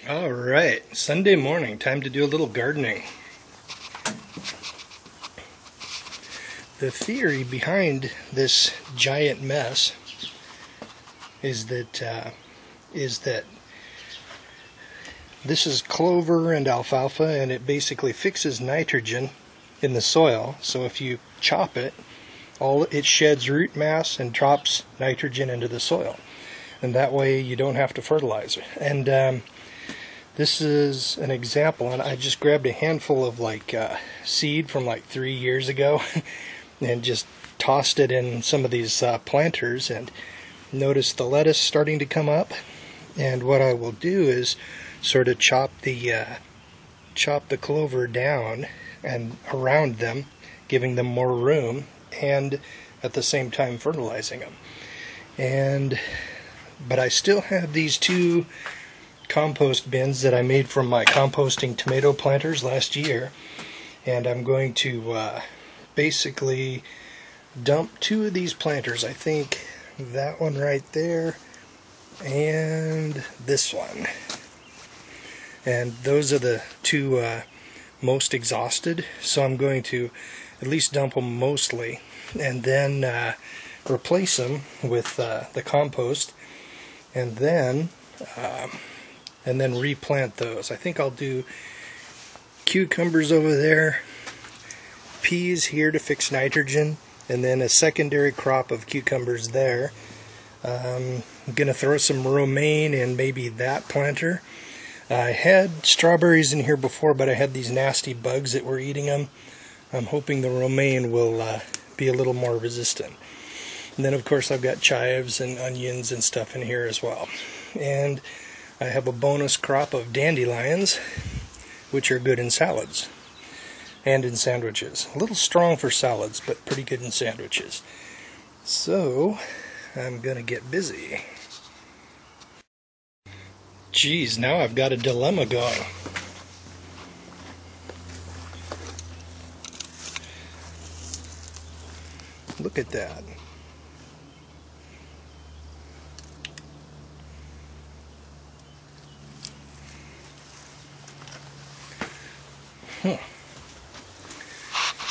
All right, Sunday morning, time to do a little gardening. The theory behind this giant mess is that this is clover and alfalfa, and it basically fixes nitrogen in the soil. So if you chop it, it sheds root mass and drops nitrogen into the soil, and that way you don't have to fertilize it. And this is an example, and I just grabbed a handful of seed from 3 years ago and just tossed it in some of these planters, and notice the lettuce starting to come up. And what I will do is sort of chop the clover down and around them, giving them more room, and at the same time fertilizing them. But I still have these two compost bins that I made from my composting tomato planters last year, and I'm going to basically dump two of these planters. I think that one right there and this one, and those are the two most exhausted, so I'm going to at least dump them mostly, and then replace them with the compost, and then replant those. I think I'll do cucumbers over there, peas here to fix nitrogen, and then a secondary crop of cucumbers there. I'm going to throw some romaine in maybe that planter. I had strawberries in here before, but I had these nasty bugs that were eating them. I'm hoping the romaine will be a little more resistant. And then of course I've got chives and onions and stuff in here as well. And I have a bonus crop of dandelions, which are good in salads and in sandwiches. A little strong for salads, but pretty good in sandwiches. So I'm gonna get busy. Geez, now I've got a dilemma going. Look at that.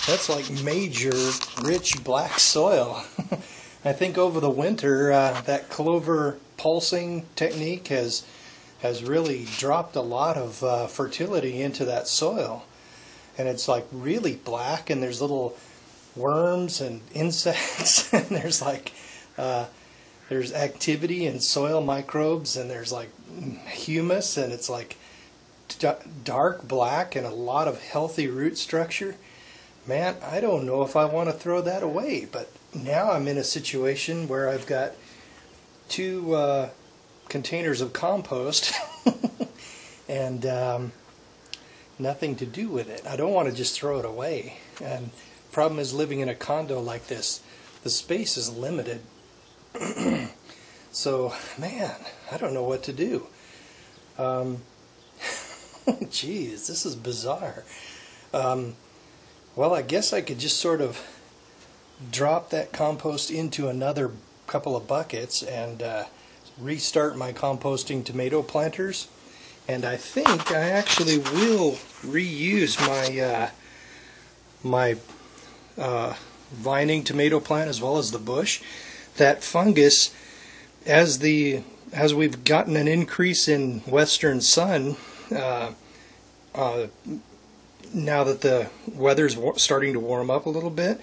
That's like major rich black soil. I think over the winter that clover pulsing technique has really dropped a lot of fertility into that soil, and it's like really black, and there's little worms and insects and there's activity in soil microbes, and there's like humus, and it's like dark black and a lot of healthy root structure. Man, I don't know if I want to throw that away, but now I'm in a situation where I've got two containers of compost and nothing to do with it. I don't want to just throw it away. And the problem is, living in a condo like this, the space is limited. So, man, I don't know what to do. Geez, this is bizarre. Well, I guess I could just sort of drop that compost into another couple of buckets and restart my composting tomato planters. And I think I actually will reuse my vining tomato plant as well as the bush. That fungus, as we've gotten an increase in western sun, now that the weather's starting to warm up a little bit,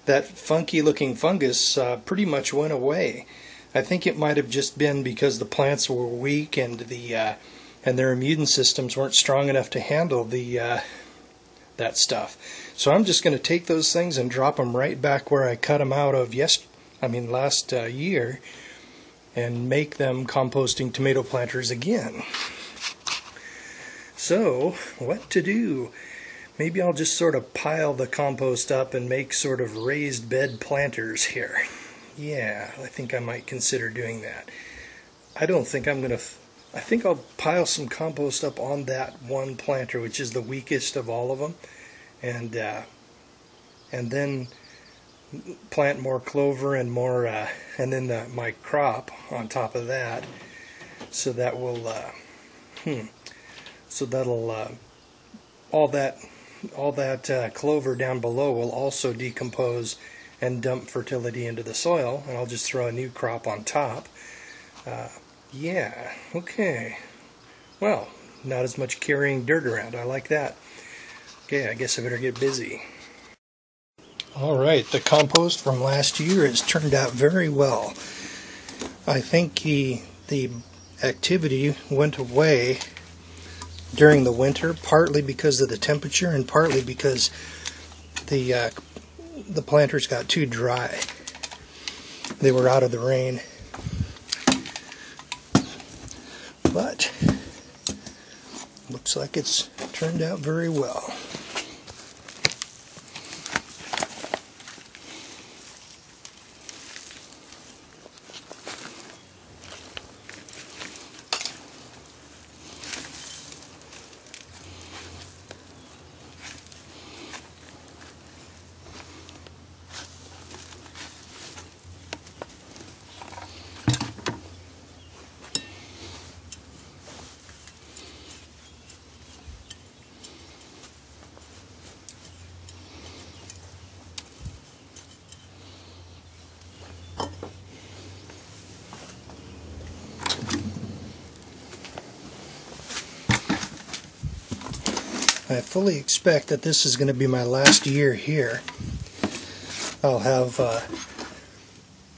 that funky looking fungus pretty much went away. I think it might have just been because the plants were weak and their immune systems weren't strong enough to handle that stuff. So I'm just going to take those things and drop them right back where I cut them out of last year, and make them composting tomato planters again. So what to do? Maybe I'll just sort of pile the compost up and make sort of raised bed planters here. Yeah, I think I might consider doing that. I think I'll pile some compost up on that one planter, which is the weakest of all of them, and then plant more clover and more, and then my crop on top of that. So that will So that'll all that clover down below will also decompose and dump fertility into the soil, and I'll just throw a new crop on top. Yeah, okay. Well, not as much carrying dirt around. I like that. Okay, I guess I better get busy. Alright, the compost from last year has turned out very well. I think the activity went away during the winter, partly because of the temperature and partly because the planters got too dry. They were out of the rain. But looks like it's turned out very well. I fully expect that this is going to be my last year here. I'll have,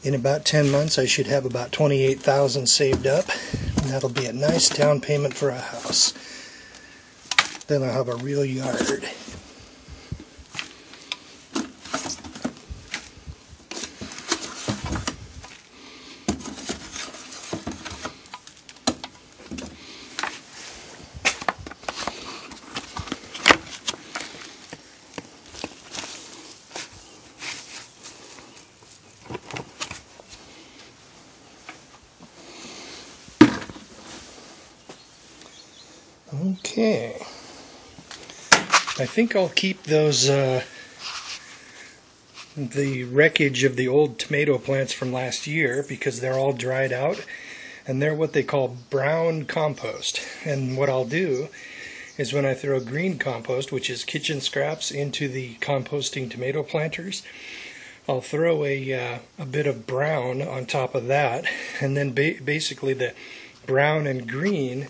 in about 10 months, I should have about $28,000 saved up, and that'll be a nice down payment for a house. Then I'll have a real yard. Okay, I think I'll keep those, the wreckage of the old tomato plants from last year because they're all dried out, and they're what they call brown compost. And what I'll do is when I throw green compost, which is kitchen scraps, into the composting tomato planters, I'll throw a bit of brown on top of that, and then basically the brown and green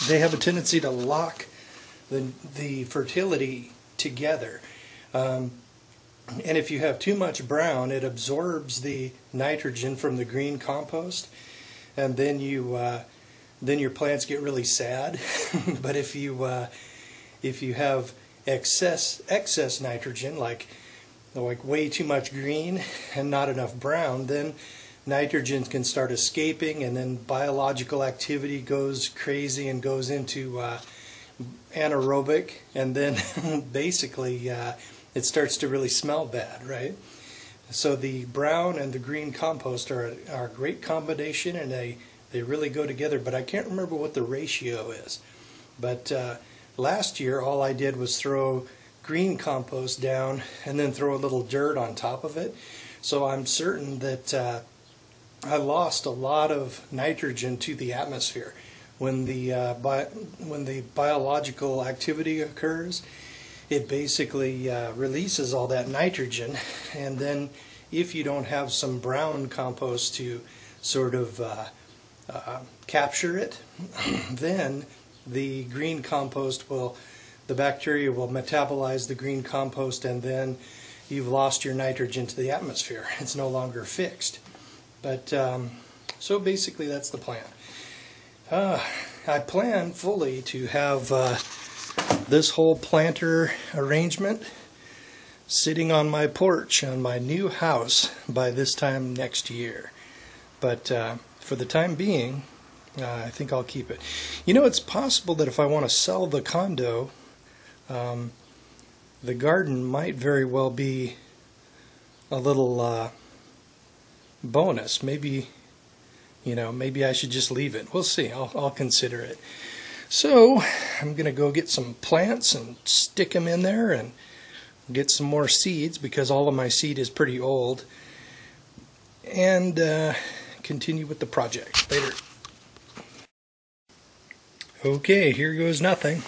they have a tendency to lock the fertility together. And if you have too much brown, it absorbs the nitrogen from the green compost, and then your plants get really sad. But if you have excess nitrogen, like way too much green and not enough brown, then nitrogen can start escaping, and then biological activity goes crazy and goes into anaerobic, and then basically it starts to really smell bad, right? So the brown and the green compost are a great combination, and they really go together, but I can't remember what the ratio is. But last year all I did was throw green compost down and then throw a little dirt on top of it. So I'm certain that I lost a lot of nitrogen to the atmosphere. When the biological activity occurs, it basically releases all that nitrogen, and then if you don't have some brown compost to sort of capture it, then the green compost the bacteria will metabolize the green compost, and then you've lost your nitrogen to the atmosphere. It's no longer fixed. But so basically that's the plan. I plan fully to have this whole planter arrangement sitting on my porch on my new house by this time next year. But for the time being, I think I'll keep it. You know, it's possible that if I want to sell the condo, the garden might very well be a little bonus. Maybe, maybe I should just leave it. We'll see. I'll consider it. So I'm gonna go get some plants and stick them in there and get some more seeds, because all of my seed is pretty old, and continue with the project later. Okay, here goes nothing.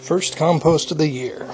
First compost of the year.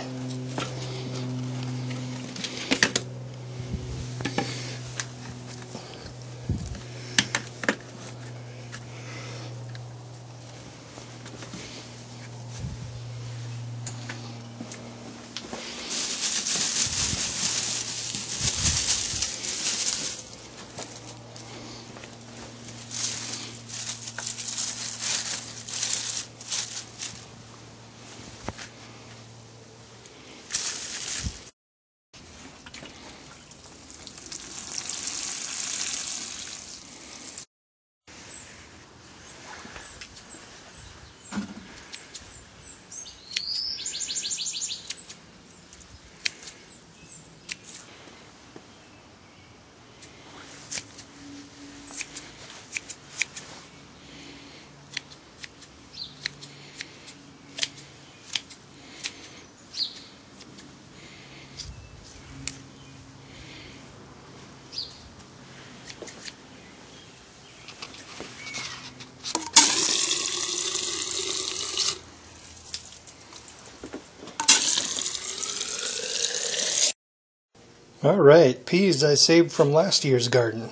Alright, peas I saved from last year's garden.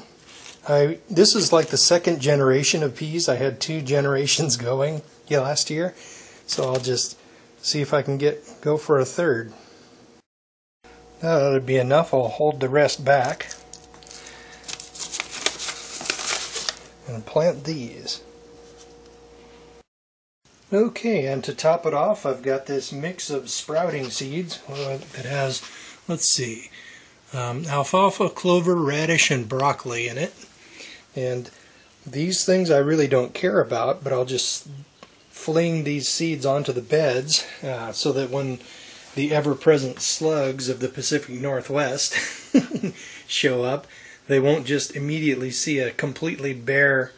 This is like the second generation of peas. I had 2 generations going last year, so I'll just see if I can go for a third. That ought to be enough. I'll hold the rest back and plant these. Okay, and to top it off, I've got this mix of sprouting seeds that has, let's see, alfalfa, clover, radish, and broccoli in it. And these things I really don't care about, but I'll just fling these seeds onto the beds so that when the ever-present slugs of the Pacific Northwest show up, they won't just immediately see a completely bare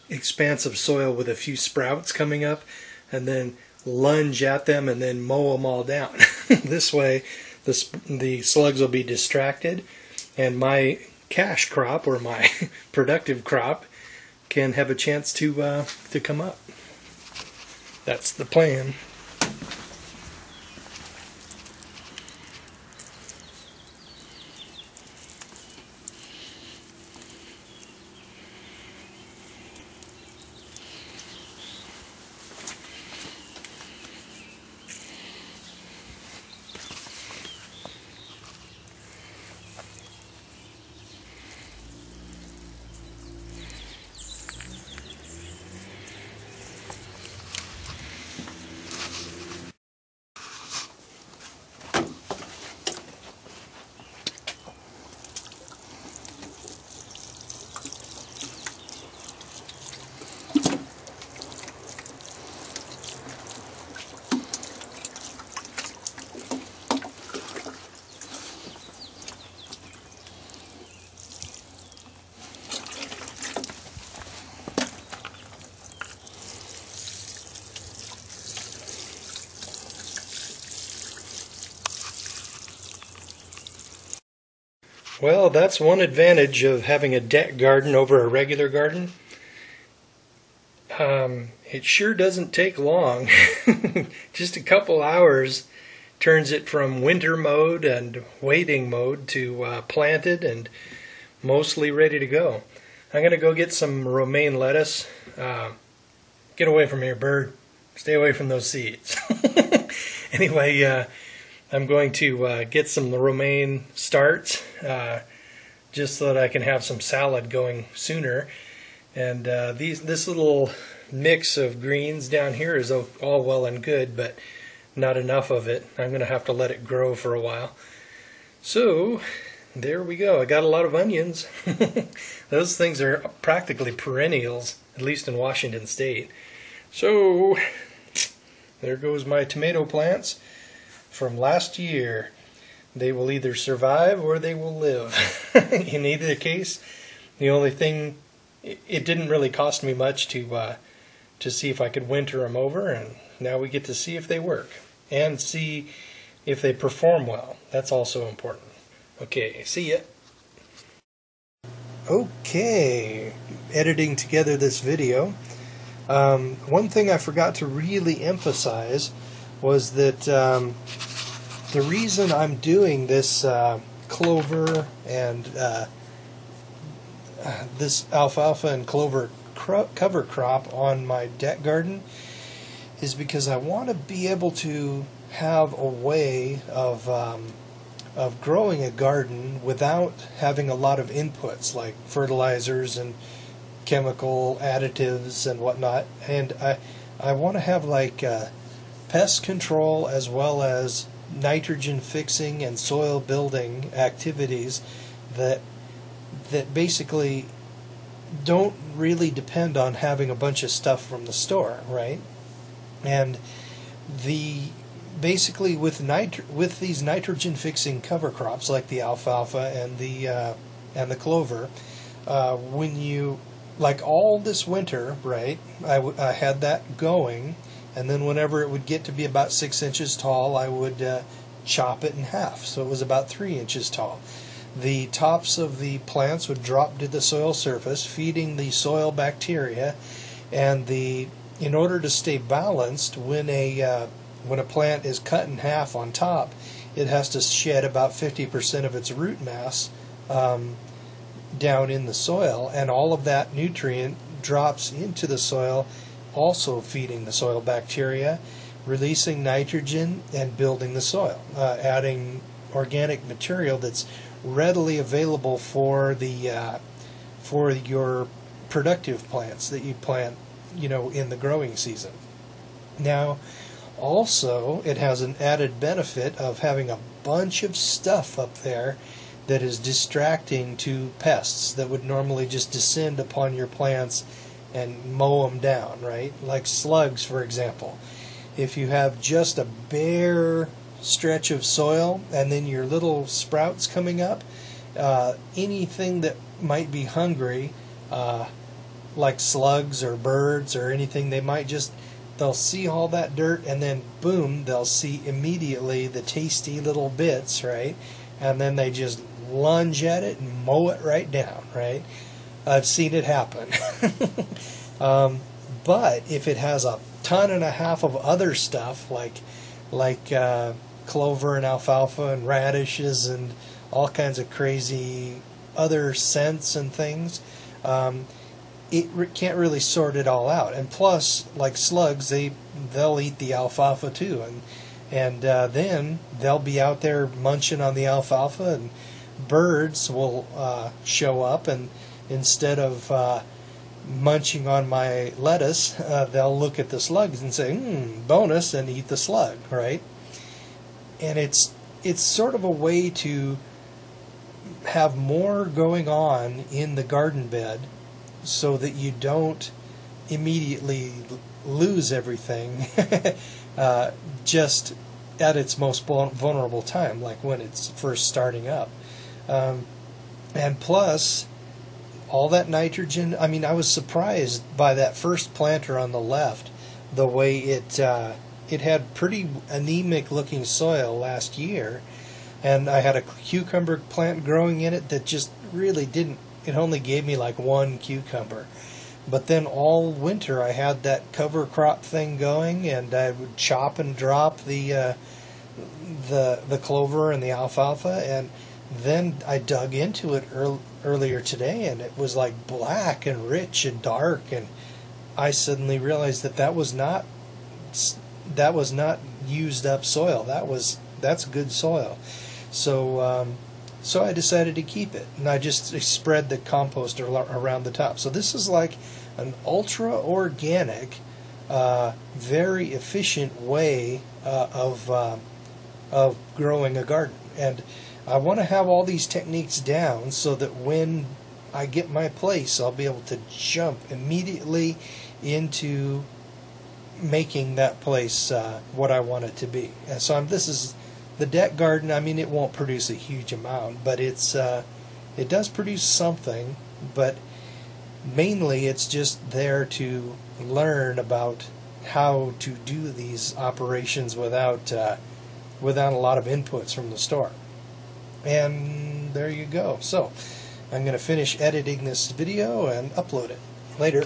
expanse of soil with a few sprouts coming up and then lunge at them and then mow them all down. This way the slugs will be distracted and my cash crop, or my productive crop, can have a chance to come up. That's the plan. Well, that's one advantage of having a deck garden over a regular garden. It sure doesn't take long. Just a couple hours turns it from winter mode and waiting mode to planted and mostly ready to go. I'm going to go get some romaine lettuce. Get away from here, bird. Stay away from those seeds. Anyway, I'm going to get some romaine starts just so that I can have some salad going sooner. And this little mix of greens down here is all well and good, but not enough of it. I'm going to have to let it grow for a while. So there we go. I got a lot of onions. Those things are practically perennials, at least in Washington State. So there goes my tomato plants from last year. They will either survive or they will live. In either case, the only thing, it didn't really cost me much to see if I could winter them over, and now we get to see if they work and see if they perform well. That's also important. Okay, see ya. Okay, editing together this video. One thing I forgot to really emphasize was that the reason I'm doing this clover and this alfalfa and clover cover crop on my deck garden is because I want to be able to have a way of growing a garden without having a lot of inputs like fertilizers and chemical additives and whatnot. And I want to have like pest control as well as nitrogen fixing and soil building activities that basically don't really depend on having a bunch of stuff from the store, right? And basically with these nitrogen fixing cover crops like the alfalfa and the clover, when you, like all this winter, right, I had that going, and then whenever it would get to be about 6 inches tall, I would chop it in half, so it was about 3 inches tall. The tops of the plants would drop to the soil surface, feeding the soil bacteria, and in order to stay balanced, when a plant is cut in half on top, it has to shed about 50% of its root mass down in the soil, and all of that nutrient drops into the soil, also feeding the soil bacteria, releasing nitrogen and building the soil, adding organic material that's readily available for your productive plants that you plant, in the growing season. Now, also, it has an added benefit of having a bunch of stuff up there that is distracting to pests that would normally just descend upon your plants and mow them down, right? Like slugs, for example. If you have just a bare stretch of soil and then your little sprouts coming up, anything that might be hungry, like slugs or birds or anything, they'll see all that dirt, and then boom, they'll see immediately the tasty little bits, right? And then they just lunge at it and mow it right down, right? I've seen it happen. But if it has a ton and a half of other stuff like clover and alfalfa and radishes and all kinds of crazy other scents and things, it can't really sort it all out. And plus, like slugs, they'll eat the alfalfa too, and then they'll be out there munching on the alfalfa, and birds will show up, and instead of munching on my lettuce, they'll look at the slugs and say, bonus, and eat the slug, right? And it's sort of a way to have more going on in the garden bed so that you don't immediately lose everything just at its most vulnerable time, like when it's first starting up. And plus, all that nitrogen, I was surprised by that first planter on the left, the way it had pretty anemic looking soil last year, and I had a cucumber plant growing in it that just really didn't, it only gave me like one cucumber. But then all winter I had that cover crop thing going, and I would chop and drop the clover and the alfalfa, and then I dug into it earlier today, and it was like black and rich and dark, and I suddenly realized that was not used up soil. That that's good soil. So so I decided to keep it, and I just spread the compost around the top. So this is like an ultra organic, very efficient way of growing a garden. And I want to have all these techniques down so that when I get my place, I'll be able to jump immediately into making that place what I want it to be. And so this is the deck garden. I mean, it won't produce a huge amount, but it does produce something. But mainly, it's just there to learn about how to do these operations without a lot of inputs from the store. And there you go. So I'm going to finish editing this video and upload it later.